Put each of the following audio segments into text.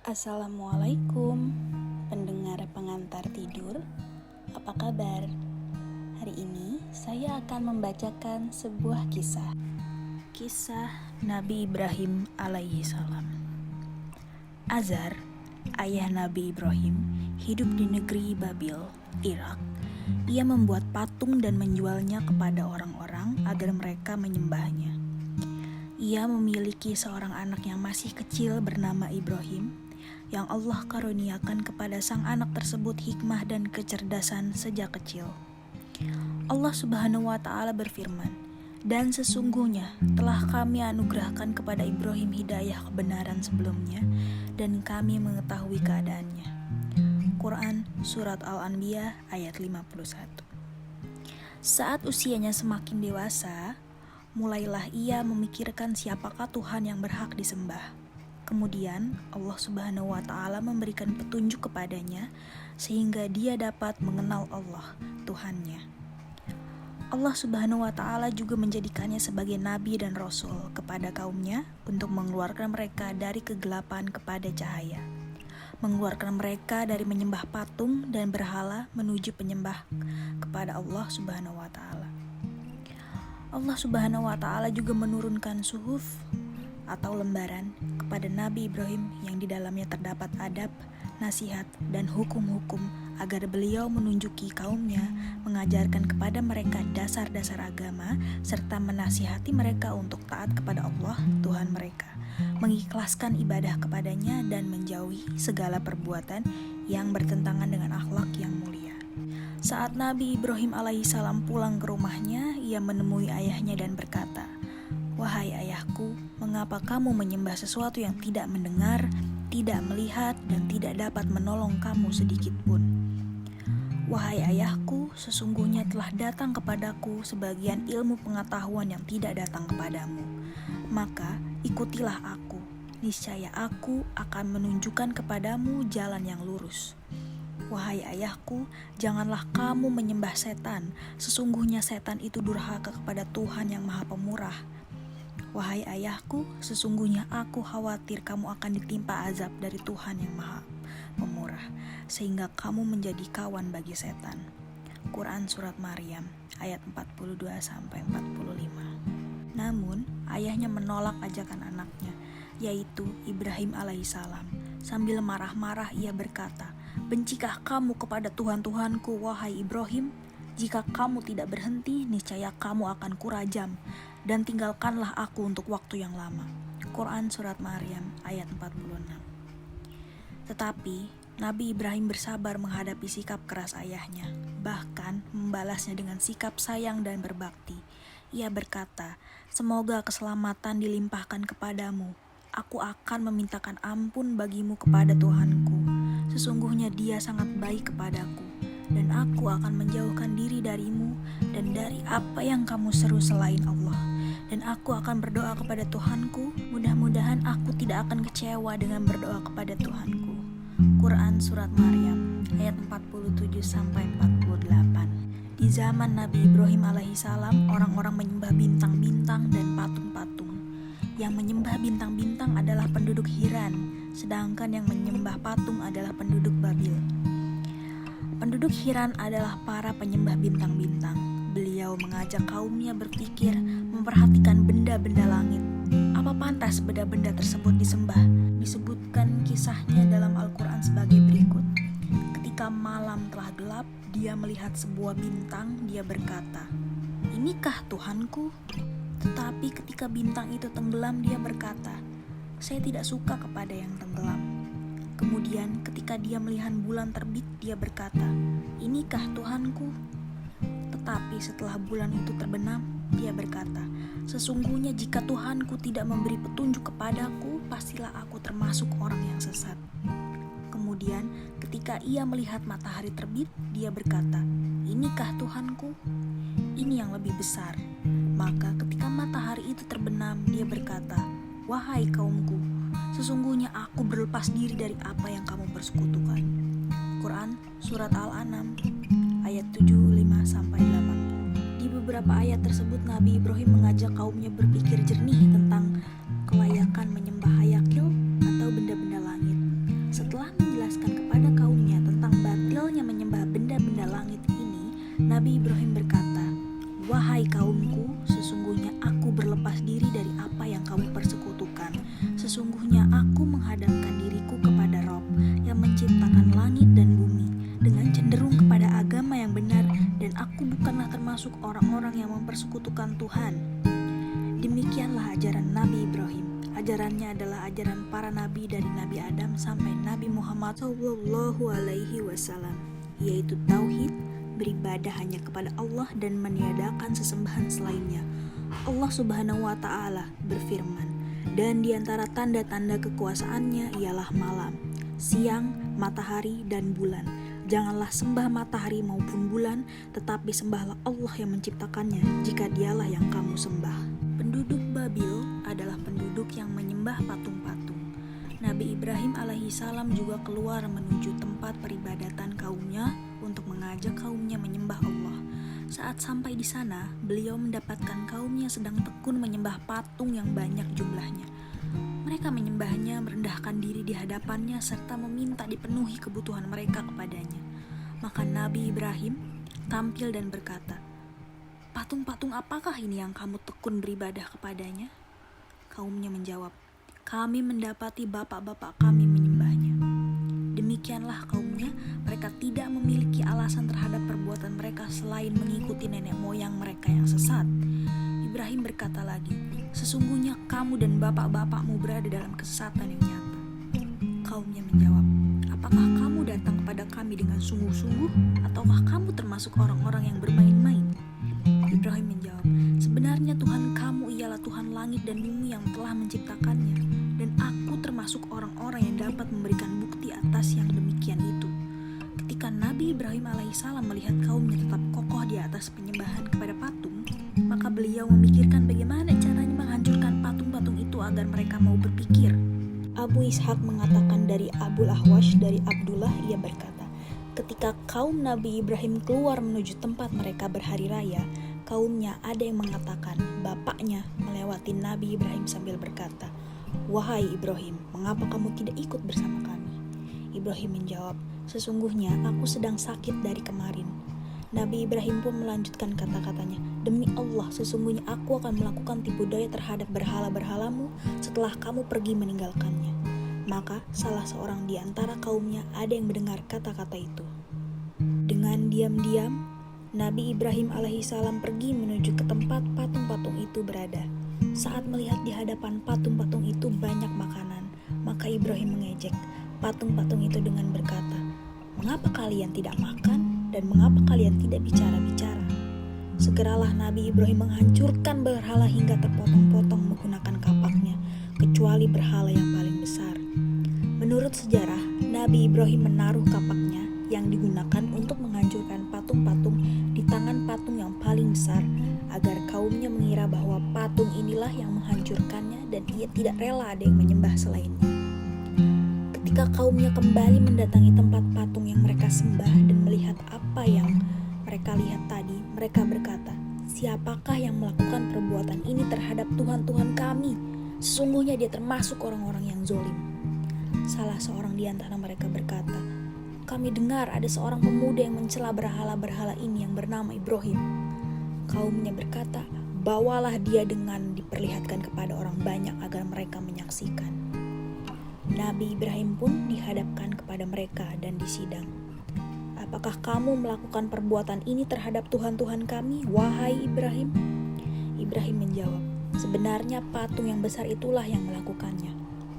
Assalamualaikum, pendengar pengantar tidur. Apa kabar? Hari ini saya akan membacakan sebuah kisah. Kisah Nabi Ibrahim alaihi salam. Azar, ayah Nabi Ibrahim, hidup di negeri Babil, Irak. Ia membuat patung dan menjualnya kepada orang-orang agar mereka menyembahnya. Ia memiliki seorang anak yang masih kecil bernama Ibrahim, yang Allah karuniakan kepada sang anak tersebut hikmah dan kecerdasan sejak kecil. Allah Subhanahu wa Ta'ala berfirman, "Dan sesungguhnya telah kami anugerahkan kepada Ibrahim hidayah kebenaran sebelumnya, dan kami mengetahui keadaannya." Quran Surat Al-Anbiya ayat 51. Saat usianya semakin dewasa, mulailah ia memikirkan siapakah Tuhan yang berhak disembah. Kemudian Allah Subhanahu wa Ta'ala memberikan petunjuk kepadanya sehingga dia dapat mengenal Allah, Tuhannya. Allah Subhanahu wa Ta'ala juga menjadikannya sebagai nabi dan rasul kepada kaumnya untuk mengeluarkan mereka dari kegelapan kepada cahaya, mengeluarkan mereka dari menyembah patung dan berhala menuju penyembah kepada Allah Subhanahu wa Ta'ala. Allah Subhanahu wa Ta'ala juga menurunkan suhuf atau lembaran kepada Nabi Ibrahim yang di dalamnya terdapat adab, nasihat, dan hukum-hukum agar beliau menunjuki kaumnya, mengajarkan kepada mereka dasar-dasar agama, serta menasihati mereka untuk taat kepada Allah, Tuhan mereka, mengikhlaskan ibadah kepadanya dan menjauhi segala perbuatan yang bertentangan dengan akhlak yang mulia. Saat Nabi Ibrahim alaihissalam pulang ke rumahnya, ia menemui ayahnya dan berkata, "Wahai ayahku, mengapa kamu menyembah sesuatu yang tidak mendengar, tidak melihat, dan tidak dapat menolong kamu sedikit pun? Wahai ayahku, sesungguhnya telah datang kepadaku sebagian ilmu pengetahuan yang tidak datang kepadamu. Maka ikutilah aku, niscaya aku akan menunjukkan kepadamu jalan yang lurus. Wahai ayahku, janganlah kamu menyembah setan, sesungguhnya setan itu durhaka kepada Tuhan yang Maha Pemurah. Wahai ayahku, sesungguhnya aku khawatir kamu akan ditimpa azab dari Tuhan yang Maha Pemurah, sehingga kamu menjadi kawan bagi setan." Quran Surat Maryam ayat 42-45. Namun, ayahnya menolak ajakan anaknya, yaitu Ibrahim alaihissalam. Sambil marah-marah ia berkata, "Bencikah kamu kepada Tuhan-Tuhanku, wahai Ibrahim? Jika kamu tidak berhenti, niscaya kamu akan kurajam, dan tinggalkanlah aku untuk waktu yang lama." Quran Surat Maryam ayat 46. Tetapi Nabi Ibrahim bersabar menghadapi sikap keras ayahnya, bahkan membalasnya dengan sikap sayang dan berbakti. Ia berkata, "Semoga keselamatan dilimpahkan kepadamu. Aku akan memintakan ampun bagimu kepada Tuhanku. Sesungguhnya Dia sangat baik kepadaku, dan aku akan menjauhkan diri darimu dan dari apa yang kamu seru selain Allah. Dan aku akan berdoa kepada Tuhanku, mudah-mudahan aku tidak akan kecewa dengan berdoa kepada Tuhanku." Quran Surat Maryam ayat 47-48. Di zaman Nabi Ibrahim alaihissalam, orang-orang menyembah bintang-bintang dan patung-patung. Yang menyembah bintang-bintang adalah penduduk Hiran, sedangkan yang menyembah patung adalah penduduk Babil. Penduduk Hiran adalah para penyembah bintang-bintang. Beliau mengajak kaumnya berpikir, memperhatikan benda-benda langit. Apa pantas benda-benda tersebut disembah? Disebutkan kisahnya dalam Al-Quran sebagai berikut. Ketika malam telah gelap, dia melihat sebuah bintang, dia berkata, "Inikah Tuhanku?" Tetapi ketika bintang itu tenggelam, dia berkata, "Saya tidak suka kepada yang tenggelam." Kemudian ketika dia melihat bulan terbit, dia berkata, "Inikah Tuhanku?" Tetapi setelah bulan itu terbenam, dia berkata, "Sesungguhnya jika Tuhanku tidak memberi petunjuk kepadaku, pastilah aku termasuk orang yang sesat." Kemudian ketika ia melihat matahari terbit, dia berkata, "Inikah Tuhanku?" Ini yang lebih besar. Maka ketika matahari itu terbenam, dia berkata, "Wahai kaumku, sesungguhnya aku berlepas diri dari apa yang kamu persekutukan." Quran Surat Al-An'am ayat 75-80. Di beberapa ayat tersebut Nabi Ibrahim mengajak kaumnya berpikir jernih tentang kelayakan menyembah hayakil atau benda-benda langit. Nabi Ibrahim berkata, "Wahai kaumku, sesungguhnya aku berlepas diri dari apa yang kamu persekutukan. Sesungguhnya aku menghadapkan diriku kepada Rob yang menciptakan langit dan bumi dengan cenderung kepada agama yang benar, dan aku bukanlah termasuk orang-orang yang mempersekutukan Tuhan." Demikianlah ajaran Nabi Ibrahim. Ajarannya adalah ajaran para nabi dari Nabi Adam sampai Nabi Muhammad SAW, yaitu tauhid, beribadah hanya kepada Allah dan meniadakan sesembahan selainnya. Allah Subhanahu wa Ta'ala berfirman, "Dan di antara tanda-tanda kekuasaannya ialah malam, siang, matahari, dan bulan. Janganlah sembah matahari maupun bulan, tetapi sembahlah Allah yang menciptakannya, jika dialah yang kamu sembah." Penduduk Babil adalah penduduk yang menyembah patung-patung. Nabi Ibrahim alaihissalam juga keluar menuju tempat peribadatan kaumnya untuk mengajak kaumnya menyembah Allah. Saat sampai di sana, beliau mendapatkan kaumnya sedang tekun menyembah patung yang banyak jumlahnya. Mereka menyembahnya, merendahkan diri di hadapannya, serta meminta dipenuhi kebutuhan mereka kepadanya. Maka Nabi Ibrahim tampil dan berkata, "Patung-patung apakah ini yang kamu tekun beribadah kepadanya?" Kaumnya menjawab, "Kami mendapati bapak-bapak kami menyembahnya." Demikianlah kaumnya, mereka tidak memiliki alasan terhadap perbuatan mereka selain mengikuti nenek moyang mereka yang sesat. Ibrahim berkata lagi, "Sesungguhnya kamu dan bapak-bapakmu berada dalam kesesatan yang nyata." Kaumnya menjawab, "Apakah kamu datang kepada kami dengan sungguh-sungguh, ataukah kamu termasuk orang-orang yang bermain-main?" Ibrahim menjawab, "Sebenarnya Tuhan kamu ialah Tuhan langit dan bumi yang telah menciptakannya, dan aku termasuk orang-orang yang dapat memberikan bukti atas yang demikian itu." Ketika Nabi Ibrahim alaihissalam melihat kaumnya tetap kokoh di atas penyembahan kepada patung, maka beliau memikirkan bagaimana caranya menghancurkan patung-patung itu agar mereka mau berpikir. Abu Ishaq mengatakan dari Abul Ahwash dari Abdullah, ia berkata, ketika kaum Nabi Ibrahim keluar menuju tempat mereka berhari raya, kaumnya ada yang mengatakan bapaknya melewati Nabi Ibrahim sambil berkata, "Wahai Ibrahim, mengapa kamu tidak ikut bersama kami?" Ibrahim menjawab, "Sesungguhnya aku sedang sakit dari kemarin." Nabi Ibrahim pun melanjutkan kata-katanya, "Demi Allah, sesungguhnya aku akan melakukan tipu daya terhadap berhala-berhalamu setelah kamu pergi meninggalkannya." Maka salah seorang di antara kaumnya ada yang mendengar kata-kata itu. Dengan diam-diam, Nabi Ibrahim alaihissalam pergi menuju ke tempat patung-patung itu berada. Saat melihat di hadapan patung-patung itu banyak makanan, maka Ibrahim mengejek patung-patung itu dengan berkata, "Mengapa kalian tidak makan dan mengapa kalian tidak bicara-bicara?" Segeralah Nabi Ibrahim menghancurkan berhala hingga terpotong-potong menggunakan kapaknya, kecuali berhala yang paling besar. Menurut sejarah, Nabi Ibrahim menaruh kapaknya yang digunakan untuk menghancurkan patung-patung di tangan patung yang paling besar, agar kaumnya mengira bahwa patung inilah yang menghancurkannya dan ia tidak rela ada yang menyembah selainnya. Ketika kaumnya kembali mendatangi tempat patung yang mereka sembah dan melihat apa yang mereka lihat tadi, mereka berkata, "Siapakah yang melakukan perbuatan ini terhadap Tuhan-Tuhan kami? Sesungguhnya dia termasuk orang-orang yang zolim." Salah seorang di antara mereka berkata, "Kami dengar ada seorang pemuda yang mencela berhala-berhala ini yang bernama Ibrahim." Kaumnya berkata, "Bawalah dia dengan diperlihatkan kepada orang banyak agar mereka menyaksikan." Nabi Ibrahim pun dihadapkan kepada mereka dan disidang. "Apakah kamu melakukan perbuatan ini terhadap Tuhan-Tuhan kami, wahai Ibrahim?" Ibrahim menjawab, "Sebenarnya patung yang besar itulah yang melakukannya.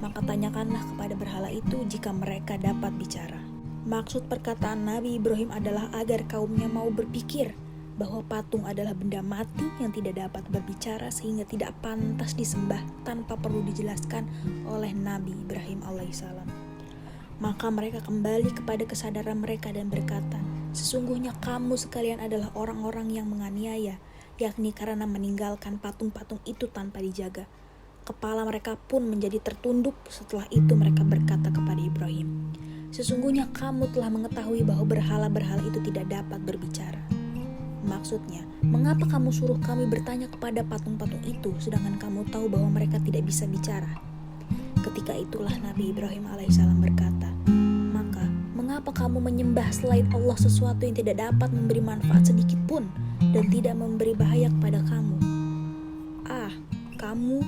Maka tanyakanlah kepada berhala itu jika mereka dapat bicara." Maksud perkataan Nabi Ibrahim adalah agar kaumnya mau berpikir bahwa patung adalah benda mati yang tidak dapat berbicara sehingga tidak pantas disembah tanpa perlu dijelaskan oleh Nabi Ibrahim alaihissalam. Maka mereka kembali kepada kesadaran mereka dan berkata, "Sesungguhnya kamu sekalian adalah orang-orang yang menganiaya, yakni karena meninggalkan patung-patung itu tanpa dijaga." Kepala mereka pun menjadi tertunduk. Setelah itu mereka berkata kepada Ibrahim, "Sesungguhnya kamu telah mengetahui bahwa berhala-berhala itu tidak dapat berbicara." Maksudnya, mengapa kamu suruh kami bertanya kepada patung-patung itu sedangkan kamu tahu bahwa mereka tidak bisa bicara? Ketika itulah Nabi Ibrahim alaihissalam berkata, "Maka mengapa kamu kamu menyembah selain Allah sesuatu yang tidak dapat memberi manfaat sedikit pun dan tidak memberi bahaya kepada kamu. Kamu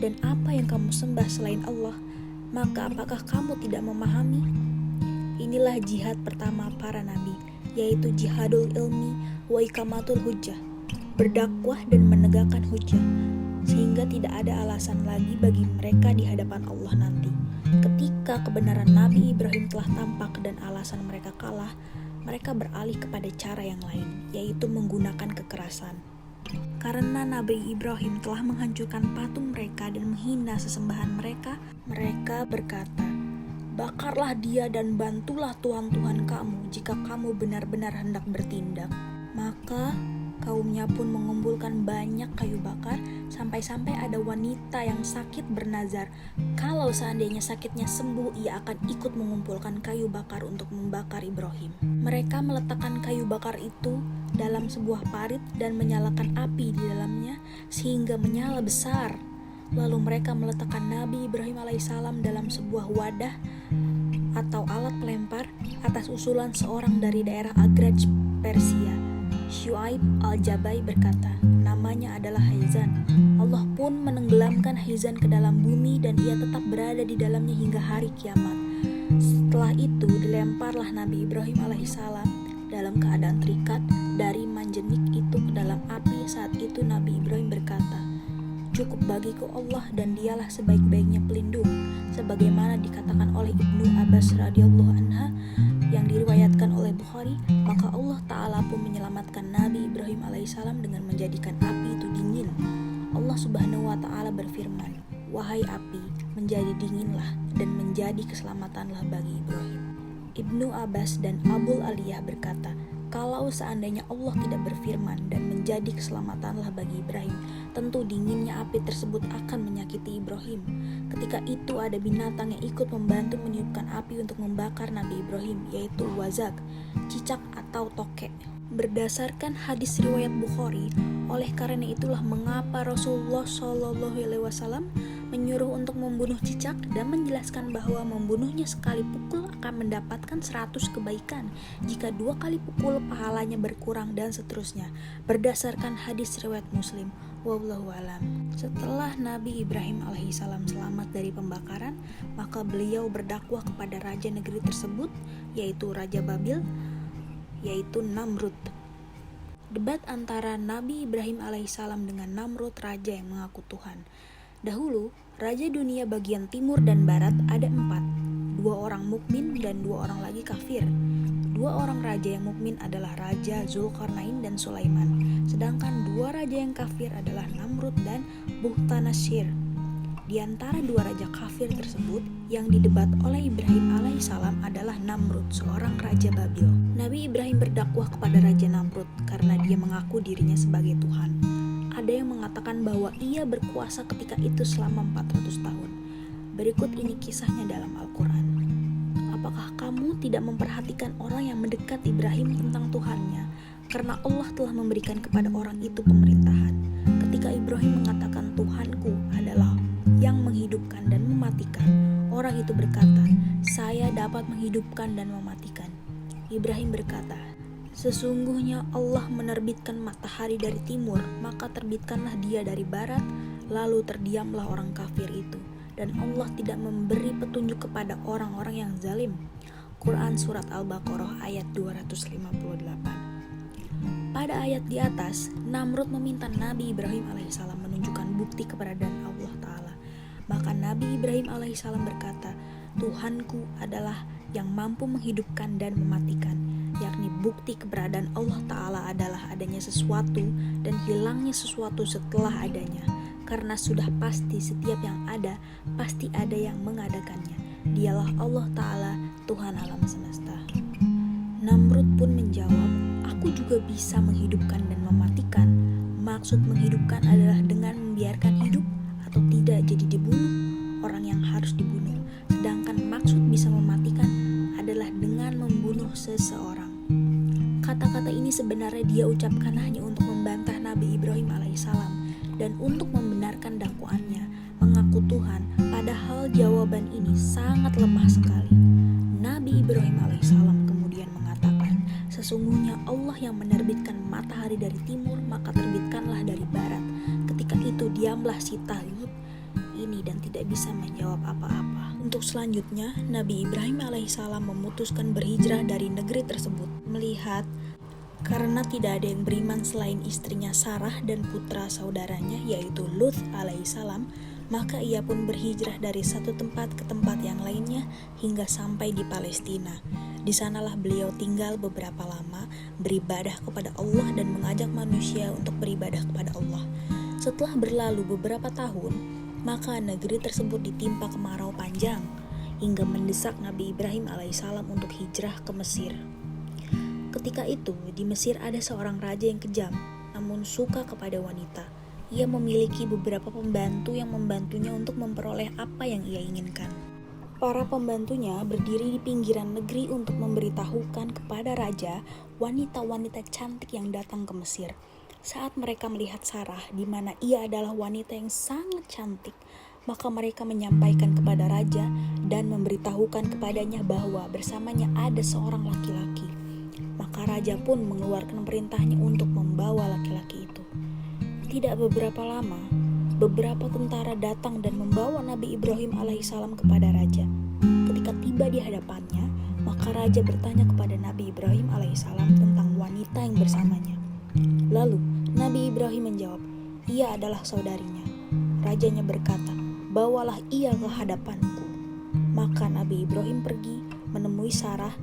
dan apa yang kamu sembah selain Allah, maka apakah kamu tidak memahami? Inilah jihad pertama para nabi, yaitu jihadul ilmi wa ikamatul hujjah, berdakwah dan menegakkan hujjah, sehingga tidak ada alasan lagi bagi mereka di hadapan Allah nanti. Ketika kebenaran Nabi Ibrahim telah tampak dan alasan mereka kalah, mereka beralih kepada cara yang lain, yaitu menggunakan kekerasan. Karena Nabi Ibrahim telah menghancurkan patung mereka dan menghina sesembahan mereka, mereka berkata, "Bakarlah dia dan bantulah Tuhan-Tuhan kamu jika kamu benar-benar hendak bertindak." Maka kaumnya pun mengumpulkan banyak kayu bakar, sampai-sampai ada wanita yang sakit bernazar, kalau seandainya sakitnya sembuh, ia akan ikut mengumpulkan kayu bakar untuk membakar Ibrahim. Mereka meletakkan kayu bakar itu dalam sebuah parit dan menyalakan api di dalamnya sehingga menyala besar. Lalu mereka meletakkan Nabi Ibrahim alaihissalam dalam sebuah wadah atau alat pelempar atas usulan seorang dari daerah Agraj, Persia. Syuaib al-Jabai berkata, namanya adalah Haizan. Allah pun menenggelamkan Haizan ke dalam bumi dan ia tetap berada di dalamnya hingga hari kiamat. Setelah itu dilemparlah Nabi Ibrahim alaihissalam dalam keadaan terikat dari manjenik itu ke dalam api. Saat itu Nabi Ibrahim berkata, "Cukup bagiku Allah dan dialah sebaik-baiknya pelindung," sebagaimana dikatakan oleh Ibnu Abbas radhiyallahu anha yang diriwayatkan oleh Bukhari. Maka Allah Ta'ala pun menyelamatkan Nabi Ibrahim alaihissalam dengan menjadikan api itu dingin. Allah Subhanahu wa Ta'ala berfirman, "Wahai api, menjadi dinginlah dan menjadi keselamatanlah bagi Ibrahim." Ibnu Abbas dan Abul Aliyah berkata, kalau seandainya Allah tidak berfirman dan menjadi keselamatanlah bagi Ibrahim, tentu dinginnya api tersebut akan menyakiti Ibrahim. Ketika itu ada binatang yang ikut membantu meniupkan api untuk membakar Nabi Ibrahim, yaitu wazak, cicak atau tokek. Berdasarkan hadis riwayat Bukhari, oleh karena itulah mengapa Rasulullah SAW menyuruh untuk membunuh cicak dan menjelaskan bahwa membunuhnya sekali pukul akan mendapatkan 100 kebaikan, jika 2 kali pukul pahalanya berkurang, dan seterusnya. Berdasarkan hadis riwayat Muslim. Wallahu alam. Setelah Nabi Ibrahim alaihissalam selamat dari pembakaran, maka beliau berdakwah kepada raja negeri tersebut, yaitu Raja Babil, yaitu Namrud. Debat antara Nabi Ibrahim alaihissalam dengan Namrud, raja yang mengaku Tuhan. Dahulu, raja dunia bagian timur dan barat ada 4, 2 orang mukmin dan 2 orang lagi kafir. 2 orang raja yang mukmin adalah Raja Zulkarnain dan Sulaiman, sedangkan 2 raja yang kafir adalah Namrud dan Bukhtanasir. Di antara 2 raja kafir tersebut, yang didebat oleh Ibrahim alaihissalam adalah Namrud, seorang raja Babil. Nabi Ibrahim berdakwah kepada Raja Namrud karena dia mengaku dirinya sebagai Tuhan. Ada yang mengatakan bahwa ia berkuasa ketika itu selama 400 tahun. Berikut ini kisahnya dalam Al-Quran. Apakah kamu tidak memperhatikan orang yang mendekat Ibrahim tentang Tuhannya? Karena Allah telah memberikan kepada orang itu pemerintahan. Ketika Ibrahim mengatakan Tuhanku adalah yang menghidupkan dan mematikan, orang itu berkata, saya dapat menghidupkan dan mematikan. Ibrahim berkata, sesungguhnya Allah menerbitkan matahari dari timur, maka terbitkanlah dia dari barat, lalu terdiamlah orang kafir itu, dan Allah tidak memberi petunjuk kepada orang-orang yang zalim. Quran Surat Al-Baqarah ayat 258. Pada ayat di atas, Namrud meminta Nabi Ibrahim alaihissalam menunjukkan bukti keberadaan Allah Ta'ala. Maka Nabi Ibrahim alaihissalam berkata, Tuhanku adalah yang mampu menghidupkan dan mematikan, yakni bukti keberadaan Allah Ta'ala adalah adanya sesuatu dan hilangnya sesuatu setelah adanya, karena sudah pasti setiap yang ada, pasti ada yang mengadakannya. Dialah Allah Ta'ala, Tuhan alam semesta. Namrud pun menjawab, aku juga bisa menghidupkan dan mematikan. Maksud menghidupkan adalah dengan membiarkan hidup atau tidak jadi dibunuh orang yang harus dibunuh. Sedangkan maksud bisa mematikan adalah dengan membunuh seseorang. Kata-kata ini sebenarnya dia ucapkan hanya untuk membantah Nabi Ibrahim alaihissalam dan untuk membenarkan dakwaannya mengaku Tuhan, padahal jawaban ini sangat lemah sekali. Nabi Ibrahim alaihissalam kemudian Allah yang menerbitkan matahari dari timur, maka terbitkanlah dari barat. Ketika itu diamlah si Talut ini dan tidak bisa menjawab apa-apa. Untuk selanjutnya, Nabi Ibrahim alaihissalam memutuskan berhijrah dari negeri tersebut. Melihat karena tidak ada yang beriman selain istrinya Sarah dan putra saudaranya yaitu Lut alaihissalam, maka ia pun berhijrah dari satu tempat ke tempat yang lainnya hingga sampai di Palestina. Di sanalah beliau tinggal beberapa lama, beribadah kepada Allah dan mengajak manusia untuk beribadah kepada Allah. Setelah berlalu beberapa tahun, maka negeri tersebut ditimpa kemarau panjang hingga mendesak Nabi Ibrahim alaihissalam untuk hijrah ke Mesir. Ketika itu, di Mesir ada seorang raja yang kejam, namun suka kepada wanita. Ia memiliki beberapa pembantu yang membantunya untuk memperoleh apa yang ia inginkan. Para pembantunya berdiri di pinggiran negeri untuk memberitahukan kepada raja wanita-wanita cantik yang datang ke Mesir. Saat mereka melihat Sarah, di mana ia adalah wanita yang sangat cantik, maka mereka menyampaikan kepada raja dan memberitahukan kepadanya bahwa bersamanya ada seorang laki-laki. Maka raja pun mengeluarkan perintahnya untuk membawa laki-laki itu. Tidak beberapa lama, beberapa tentara datang dan membawa Nabi Ibrahim alaihissalam kepada raja. Ketika tiba di hadapannya, maka raja bertanya kepada Nabi Ibrahim alaihissalam tentang wanita yang bersamanya. Lalu Nabi Ibrahim menjawab, ia adalah saudarinya. Rajanya berkata, bawalah ia ke hadapanku. Maka Nabi Ibrahim pergi menemui Sarah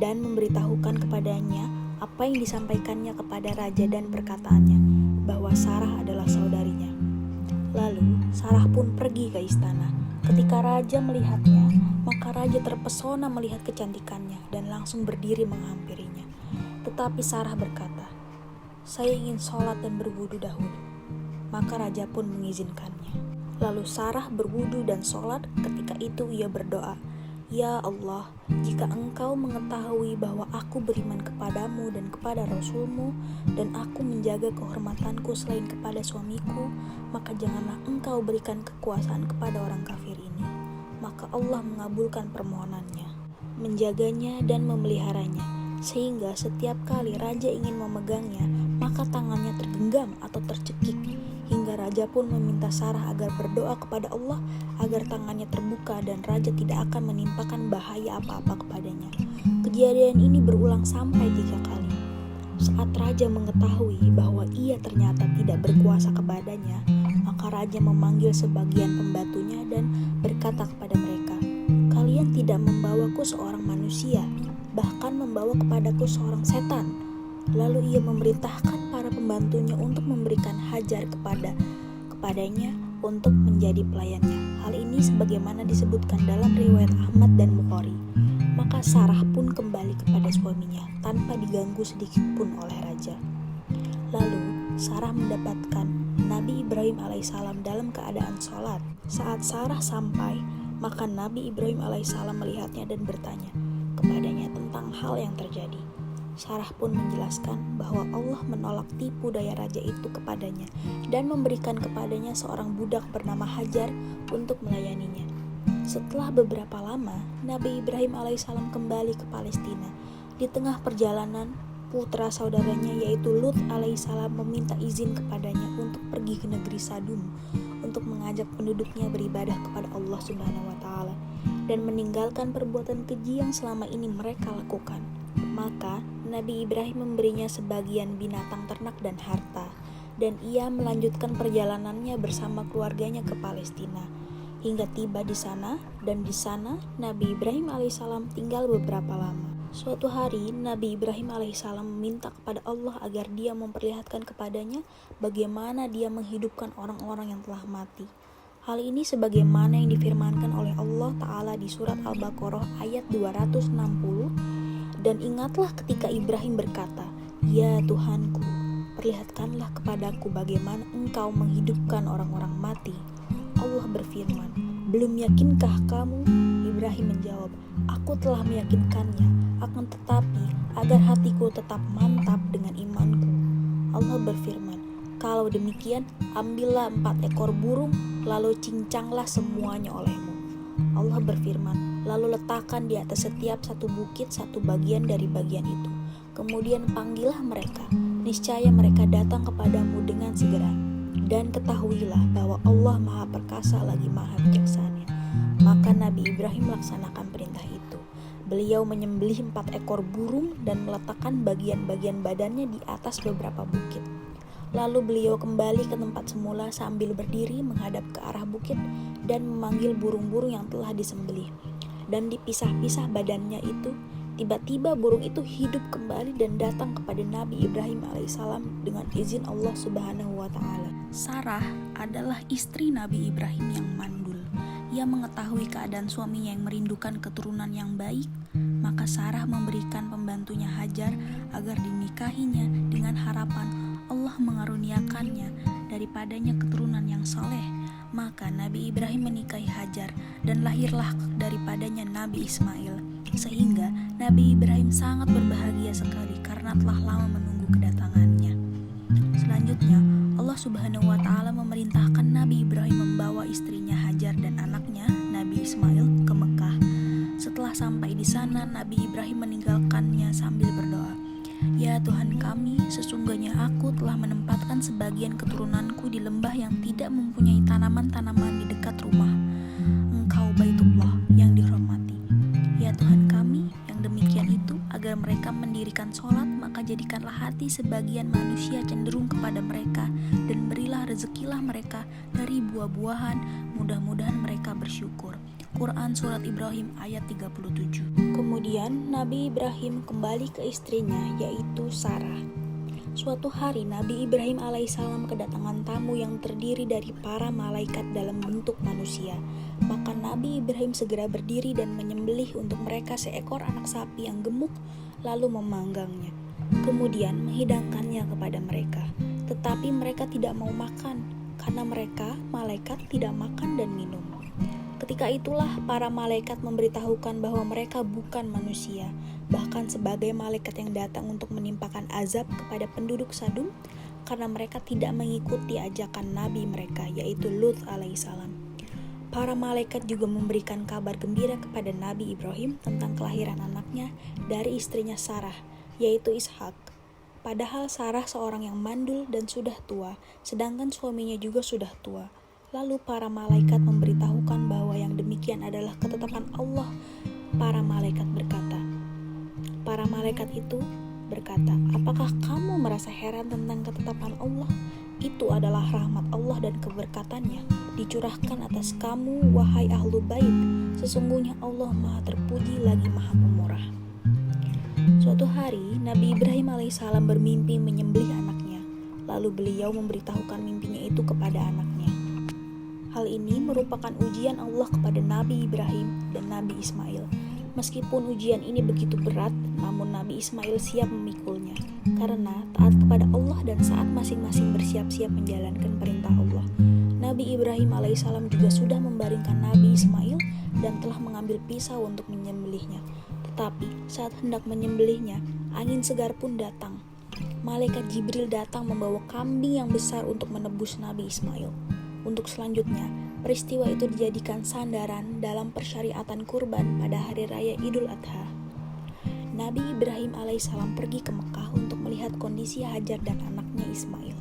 dan memberitahukan kepadanya apa yang disampaikannya kepada raja dan perkataannya, bahwa Sarah adalah saudarinya. Lalu Sarah pun pergi ke istana. Ketika raja melihatnya, maka raja terpesona melihat kecantikannya dan langsung berdiri menghampirinya. Tetapi Sarah berkata, saya ingin sholat dan berwudu dahulu. Maka raja pun mengizinkannya. Lalu Sarah berwudu dan sholat. Ketika itu ia berdoa, ya Allah, jika engkau mengetahui bahwa aku beriman kepadamu dan kepada Rasulmu, dan aku menjaga kehormatanku selain kepada suamiku, maka janganlah engkau berikan kekuasaan kepada orang kafir ini. Maka Allah mengabulkan permohonannya, menjaganya dan memeliharanya, sehingga setiap kali raja ingin memegangnya, maka tangannya tergenggam atau tercekik, hingga raja pun meminta Sarah agar berdoa kepada Allah agar tangannya terbuka dan raja tidak akan menimpakan bahaya apa-apa kepadanya. Kejadian ini berulang sampai 3 kali. Saat raja mengetahui bahwa ia ternyata tidak berkuasa kepadanya, maka raja memanggil sebagian pembantunya dan berkata kepada mereka, kalian tidak membawaku seorang manusia, bahkan membawa kepadaku seorang setan. Lalu ia memerintahkan para pembantunya untuk memberikan hajar kepadanya untuk menjadi pelayannya. Hal ini sebagaimana disebutkan dalam riwayat Ahmad dan Bukhari. Maka Sarah pun kembali kepada suaminya tanpa diganggu sedikit pun oleh raja. Lalu Sarah mendapatkan Nabi Ibrahim alaihissalam dalam keadaan sholat. Saat Sarah sampai, maka Nabi Ibrahim alaihissalam melihatnya dan bertanya kepadanya tentang hal yang terjadi. Sarah pun menjelaskan bahwa Allah menolak tipu daya raja itu kepadanya dan memberikan kepadanya seorang budak bernama Hajar untuk melayaninya. Setelah beberapa lama, Nabi Ibrahim alaihissalam kembali ke Palestina. Di tengah perjalanan, putra saudaranya yaitu Lut alaihissalam meminta izin kepadanya untuk pergi ke negeri Sadum untuk mengajak penduduknya beribadah kepada Allah Subhanahu wa taala dan meninggalkan perbuatan keji yang selama ini mereka lakukan. Maka Nabi Ibrahim memberinya sebagian binatang ternak dan harta, dan ia melanjutkan perjalanannya bersama keluarganya ke Palestina hingga tiba di sana. Dan di sana Nabi Ibrahim alaihissalam tinggal beberapa lama. Suatu hari Nabi Ibrahim alaihissalam meminta kepada Allah agar dia memperlihatkan kepadanya bagaimana dia menghidupkan orang-orang yang telah mati. Hal ini sebagaimana yang difirmankan oleh Allah Ta'ala di surat Al-Baqarah ayat 260. Dan ingatlah ketika Ibrahim berkata, ya Tuhanku, perlihatkanlah kepadaku bagaimana engkau menghidupkan orang-orang mati. Allah berfirman, belum yakinkah kamu? Ibrahim menjawab, aku telah meyakinkannya, akan tetapi agar hatiku tetap mantap dengan imanku. Allah berfirman, kalau demikian ambillah 4 ekor burung, lalu cincanglah semuanya olehmu. Allah berfirman, lalu letakkan di atas setiap satu bukit satu bagian dari bagian itu. Kemudian panggillah mereka, niscaya mereka datang kepadamu dengan segera. Dan ketahuilah bahwa Allah Maha Perkasa lagi Maha Bijaksana. Maka Nabi Ibrahim melaksanakan perintah itu. Beliau menyembelih 4 ekor burung dan meletakkan bagian-bagian badannya di atas beberapa bukit. Lalu beliau kembali ke tempat semula sambil berdiri menghadap ke arah bukit dan memanggil burung-burung yang telah disembelih. Dan dipisah-pisah badannya itu, tiba-tiba burung itu hidup kembali dan datang kepada Nabi Ibrahim alaihissalam dengan izin Allah Subhanahu wa Ta'ala. Sarah adalah istri Nabi Ibrahim yang mandul. Ia mengetahui keadaan suaminya yang merindukan keturunan yang baik, maka Sarah memberikan pembantunya Hajar agar dinikahinya dengan harapan Allah mengaruniakannya daripadanya keturunan yang soleh. Maka Nabi Ibrahim menikahi Hajar dan lahirlah daripadanya Nabi Ismail. Sehingga Nabi Ibrahim sangat berbahagia sekali karena telah lama menunggu kedatangannya. Selanjutnya, Allah Subhanahu wa Ta'ala memerintahkan Nabi Ibrahim membawa istrinya Hajar dan anaknya Nabi Ismail ke Mekah. Setelah sampai di sana, Nabi Ibrahim meninggalkannya sambil berdoa, "Ya Tuhan kami, sesungguhnya aku telah menempatkan sebagian keturunanku di lembah yang tidak mempunyai tanaman-tanaman di dekat rumah Engkau Baitullah yang dihormati. Ya Tuhan kami, yang demikian itu agar mereka mendirikan sholat, maka jadikanlah hati sebagian manusia cenderung kepada mereka dan berilah rezekilah mereka dari buah-buahan, mudah-mudahan mereka bersyukur." Quran Surat Ibrahim ayat 37. Kemudian Nabi Ibrahim kembali ke istrinya yaitu Sarah. Suatu hari Nabi Ibrahim alaihissalam kedatangan tamu yang terdiri dari para malaikat dalam bentuk manusia. Maka Nabi Ibrahim segera berdiri dan menyembelih untuk mereka seekor anak sapi yang gemuk, lalu memanggangnya. Kemudian menghidangkannya kepada mereka. Tetapi mereka tidak mau makan, karena mereka, malaikat, tidak makan dan minum. Ketika itulah para malaikat memberitahukan bahwa mereka bukan manusia, bahkan sebagai malaikat yang datang untuk menimpakan azab kepada penduduk Sadum karena mereka tidak mengikuti ajakan nabi mereka yaitu Lut alaihissalam. Para malaikat juga memberikan kabar gembira kepada Nabi Ibrahim tentang kelahiran anaknya dari istrinya Sarah, yaitu Ishak. Padahal Sarah seorang yang mandul dan sudah tua, sedangkan suaminya juga sudah tua. Lalu para malaikat memberitahukan bahwa yang demikian adalah ketetapan Allah. Para malaikat itu berkata, "Apakah kamu merasa heran tentang ketetapan Allah? Itu adalah rahmat Allah dan keberkatannya dicurahkan atas kamu, wahai ahlu bait. Sesungguhnya Allah Maha terpuji lagi Maha pemurah." Suatu hari, Nabi Ibrahim alaihissalam bermimpi menyembelih anaknya. Lalu beliau memberitahukan mimpinya itu kepada anaknya. Hal ini merupakan ujian Allah kepada Nabi Ibrahim dan Nabi Ismail. Meskipun ujian ini begitu berat, namun Nabi Ismail siap memikulnya karena taat kepada Allah dan saat masing-masing bersiap-siap menjalankan perintah Allah. Nabi Ibrahim alaihissalam juga sudah membaringkan Nabi Ismail dan telah mengambil pisau untuk menyembelihnya. Tetapi saat hendak menyembelihnya, angin segar pun datang. Malaikat Jibril datang membawa kambing yang besar untuk menebus Nabi Ismail. Untuk selanjutnya, peristiwa itu dijadikan sandaran dalam persyariatan kurban pada hari raya Idul Adha. Nabi Ibrahim alaihissalam pergi ke Mekah untuk melihat kondisi Hajar dan anaknya Ismail.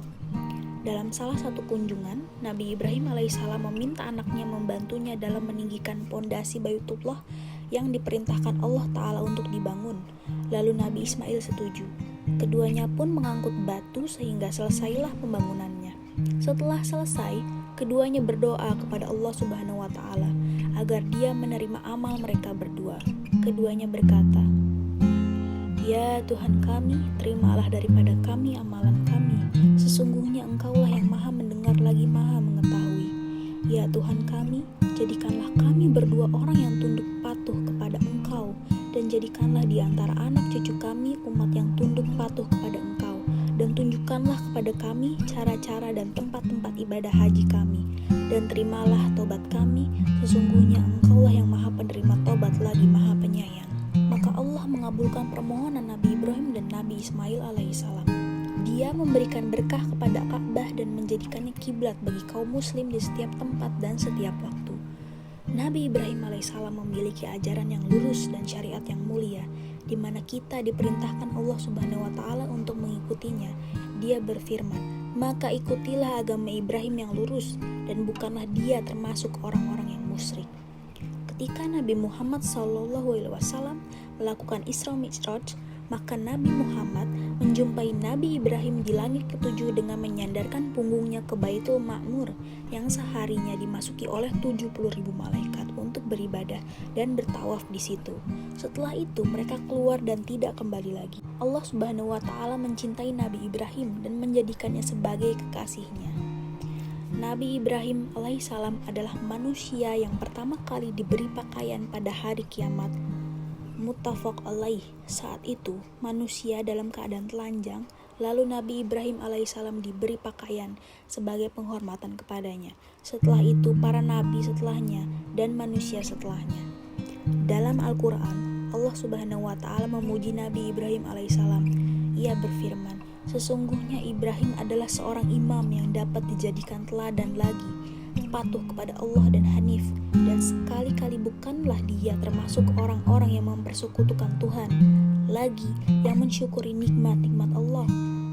Dalam salah satu kunjungan, Nabi Ibrahim alaihissalam meminta anaknya membantunya dalam meninggikan pondasi Baitullah yang diperintahkan Allah Ta'ala untuk dibangun. Lalu Nabi Ismail setuju. Keduanya pun mengangkut batu sehingga selesailah pembangunannya. Setelah selesai, keduanya berdoa kepada Allah Subhanahu wa Ta'ala agar Dia menerima amal mereka berdua. Keduanya berkata, "Ya Tuhan kami, terimalah daripada kami amalan kami. Sesungguhnya Engkaulah yang Maha mendengar lagi Maha mengetahui. Ya Tuhan kami, jadikanlah kami berdua orang yang tunduk patuh kepada Engkau, dan jadikanlah di antara anak cucu kami umat yang tunduk patuh kepada Engkau. Dan tunjukkanlah kepada kami cara-cara dan tempat-tempat ibadah haji kami. Dan terimalah tobat kami, sesungguhnya Engkaulah yang Maha penerima tobat lagi Maha penyayang." Maka Allah mengabulkan permohonan Nabi Ibrahim dan Nabi Ismail alaihissalam. Dia memberikan berkah kepada Ka'bah dan menjadikannya kiblat bagi kaum muslim di setiap tempat dan setiap waktu. Nabi Ibrahim alaihissalam memiliki ajaran yang lurus dan syariat yang mulia. di mana kita diperintahkan Allah Subhanahu wa taala untuk mengikutinya. Dia berfirman, "Maka ikutilah agama Ibrahim yang lurus dan bukanlah dia termasuk orang-orang yang musyrik." Ketika Nabi Muhammad SAW melakukan Isra Mi'raj, maka Nabi Muhammad menjumpai Nabi Ibrahim di langit ketujuh dengan menyandarkan punggungnya ke Baitul Ma'mur yang seharinya dimasuki oleh 70.000 malaikat untuk beribadah dan bertawaf di situ. Setelah itu mereka keluar dan tidak kembali lagi. Allah Subhanahu wa taala mencintai Nabi Ibrahim dan menjadikannya sebagai kekasihnya. Nabi Ibrahim alaihissalam adalah manusia yang pertama kali diberi pakaian pada hari kiamat. Muttafaq alaih. Saat itu manusia dalam keadaan telanjang, lalu Nabi Ibrahim alaihissalam diberi pakaian sebagai penghormatan kepadanya. Setelah itu para nabi setelahnya dan manusia setelahnya. Dalam Al-Quran, Allah Subhanahu wa taala memuji Nabi Ibrahim alaihissalam. Ia berfirman, "Sesungguhnya Ibrahim adalah seorang imam yang dapat dijadikan teladan lagi, patuh kepada Allah dan hanif, dan sekali-kali bukanlah dia termasuk orang-orang yang mempersekutukan Tuhan, lagi yang mensyukuri nikmat-nikmat Allah.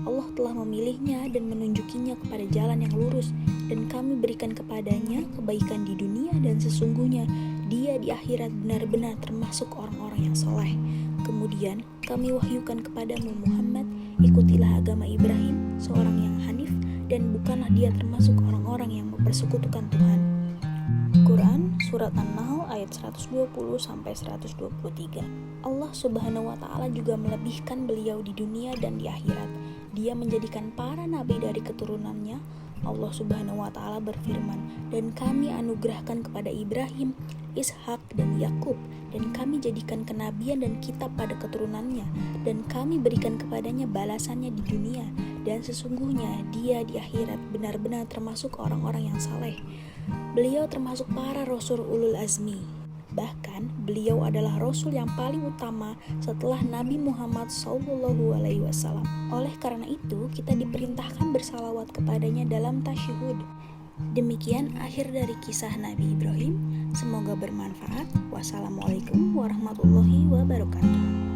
Allah telah memilihnya dan menunjukinya kepada jalan yang lurus, dan kami berikan kepadanya kebaikan di dunia, dan sesungguhnya dia di akhirat benar-benar termasuk orang-orang yang soleh. Kemudian kami wahyukan kepadamu Muhammad, ikutilah agama Ibrahim, seorang yang hanif, dan bukanlah dia termasuk orang-orang yang mempersekutukan Tuhan." Quran Surat An-Nahl ayat 120-123. Allah Subhanahu wa taala juga melebihkan beliau di dunia dan di akhirat. Dia menjadikan para nabi dari keturunannya. Allah Subhanahu wa taala berfirman, "Dan kami anugerahkan kepada Ibrahim, Ishak dan Yakub, dan kami jadikan kenabian dan kitab pada keturunannya, dan kami berikan kepadanya balasannya di dunia, dan sesungguhnya dia di akhirat benar-benar termasuk orang-orang yang saleh." Beliau termasuk para rasul ulul azmi. Bahkan beliau adalah rasul yang paling utama setelah Nabi Muhammad SAW. Oleh karena itu kita diperintahkan bersalawat kepadanya dalam tasyahud. Demikian akhir dari kisah Nabi Ibrahim. Semoga bermanfaat. Wassalamualaikum warahmatullahi wabarakatuh.